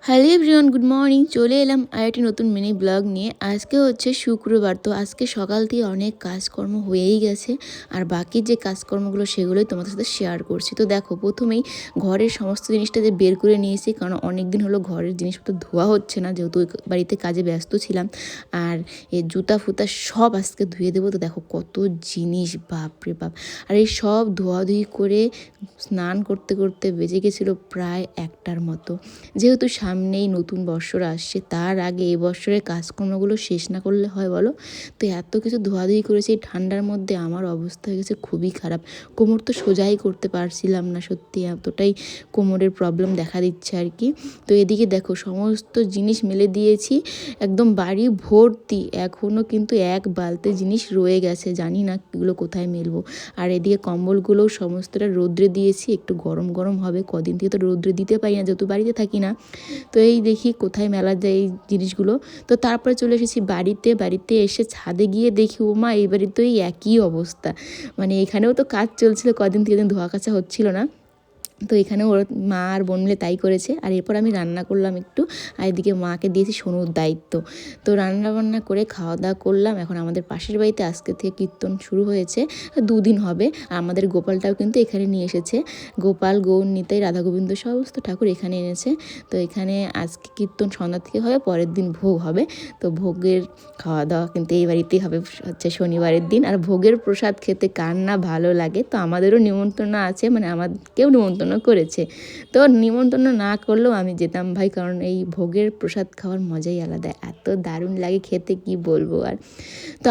Hello everyone, good morning. চলে এলাম আর একটি নতুন মিনি ব্লগ নিয়ে। আজকে হচ্ছে শুক্রবার, তো আজকে সকাল থেকে অনেক কাজকর্ম হয়েই গেছে, আর বাকি যে কাজকর্মগুলো সেগুলোই তোমাদের সাথে শেয়ার করছি। তো দেখো, প্রথমেই ঘরের সমস্ত জিনিসটা যে বের করে নিয়েছি, কারণ অনেক দিন হলো ঘরের জিনিসপত্র ধোয়া হচ্ছে না, যেহেতু বাড়িতে কাজে ব্যস্ত ছিলাম। আর এই জুতা ফুতা সব আজকে ধুয়ে দেবো। তো দেখো কত জিনিস, বাপরে বাপ। আর এই সব ধোয়াধুয়ি করে স্নান করতে করতে বেজে গেছিলো প্রায় 1টার মতো। যেহেতু সামনেই নতুন বৎসর আসছে, তার আগে এই বৎসরের কাজকর্মগুলো শেষ না করলে হয় বলো? তো এত কিছু ধোয়াধুয়ি করেছি এই ঠান্ডার মধ্যে, আমার অবস্থা হয়ে গেছে খুবই খারাপ। কোমর তো সোজাই করতে পারছিলাম না, সত্যি এতটাই কোমরের প্রবলেম দেখা দিচ্ছে আর কি। তো এদিকে দেখো সমস্ত জিনিস মেলে দিয়েছি, একদম বাড়ি ভর্তি। এখনও কিন্তু এক বালতি জিনিস রয়ে গেছে, জানি না এগুলো কোথায় মেলবো। আর এদিকে কম্বলগুলোও সমস্তটা রোদ্রে দিয়েছি, একটু গরম গরম হবে। কদিন থেকে তো রোদ্রে দিতে পারি না, যেহেতু বাড়িতে থাকি না। তো এই দেখি কোথায় মেলা যায় এই জিনিসগুলো। তো তারপরে চলে এসেছি বাড়িতে এসে ছাদে গিয়ে দেখি ওমা, এই বাড়িতেই একই অবস্থা। মানে এখানেও তো কাজ চলছিল, কদিন থেকে ধোয়া কাচা হচ্ছিল না। তো এখানে ওর মা আর বোন মিলে তাই করেছে। আর এরপর আমি রান্না করলাম একটু, আর এদিকে মাকে দিয়েছি সোনুর দায়িত্ব। তো রান্না বান্না করে খাওয়া দাওয়া করলাম। এখন আমাদের পাশের বাড়িতে আজকে থেকে কীর্তন শুরু হয়েছে, 2 দিন হবে। আর আমাদের গোপালটাও কিন্তু এখানে নিয়ে এসেছে। গোপাল, গৌর, নিতাই, রাধা গোবিন্দ সমস্ত ঠাকুর এখানে এনেছে। তো এখানে আজকে কীর্তন সন্ধ্যা থেকে হবে, পরের দিন ভোগ হবে। তো ভোগের খাওয়া দাওয়া কিন্তু এই বাড়িতেই হবে, হচ্ছে শনিবারের দিন। আর ভোগের প্রসাদ খেতে কার না ভালো লাগে। তো আমাদেরও নিমন্ত্রণ আছে, মানে আমাদেরকেও নিমন্ত্রণ করেছে। তো নিমন্ত্রণ না করলেও আমি যেতাম ভাই, কারণ এই ভোগের প্রসাদ খাওয়ার মজাই আলাদা, এত দারুণ লাগে খেতে কি বলবো আর। তো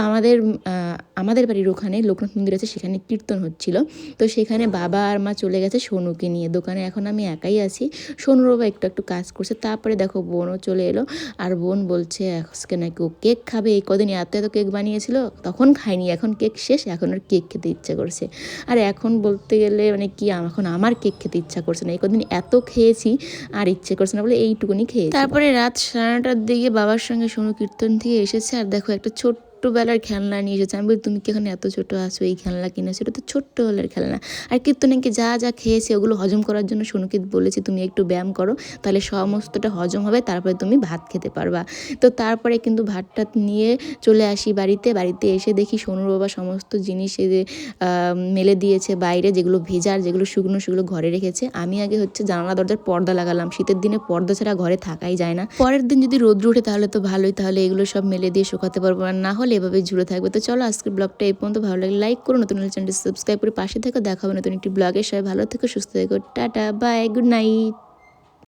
আমাদের বাড়ির ওখানে লোকনাথ মন্দির আছে, সেখানে কীর্তন হচ্ছিল। তো সেখানে বাবা আর মা চলে গেছে সোনুকে নিয়ে দোকানে, এখন আমি একাই আছি। সোনুর বাবা একটু একটু কাজ করছে। তারপরে দেখো বোনও চলে এলো, আর বোন বলছে আজকে নাকি ও কেক খাবে। এই কদিন এত এত কেক বানিয়েছিল, তখন খাইনি, এখন কেক শেষ, এখন ওর কেক খেতে ইচ্ছে করছে। আর এখন বলতে গেলে মানে কি, এখন আমার কেক খেতে ইচ্ছা করছে না। এই কদিন এত খেয়েছি, আর ইচ্ছে করছে না বলে এইটুকুনি খেয়েছি। তারপরে রাত 9:30টার দিকে বাবার সঙ্গে সোনু কীর্তন থেকে এসেছে, আর দেখো একটা ছোট্টবেলার খেলনা নিয়ে এসেছে। আমি বলি তুমি কি এখন এত ছোটো আছো, এই খেলনা কিনেছো? এটা তো ছোট্টবেলার খেলনা। আর কীর্তনকে যা যা খেয়েছে ওগুলো হজম করার জন্য সোনুকে বলেছি তুমি একটু ব্যায়াম করো, তাহলে সমস্তটা হজম হবে, তারপরে তুমি ভাত খেতে পারবা। তো তারপরে কিন্তু ভাতটা নিয়ে চলে আসি বাড়িতে এসে দেখি সোনুর বাবা সমস্ত জিনিস মেলে দিয়েছে বাইরে, যেগুলো ভেজার, যেগুলো শুকনো সেগুলো ঘরে রেখেছে। আমি আগে হচ্ছে জানালা দরজার পর্দা লাগালাম, শীতের দিনে পর্দা ছাড়া ঘরে থাকাই যায় না। পরের দিন যদি রোদ্র ওঠে তাহলে তো ভালোই, তাহলে এগুলো সব মেলে দিয়ে শুকাতে পারবো, আর না হলে এভাবে ঝুলে থাকবে। তো চলো আজকের ব্লগটা এই পর্যন্ত। ভালো লাগলে লাইক করো, নতুন চ্যানেলটি সাবস্ক্রাইব করে পাশে থেকো। দেখা হবে নতুন একটি ব্লগে। সবাই ভালো থেকো, সুস্থ থেকো, টাটা, বাই, গুড নাইট।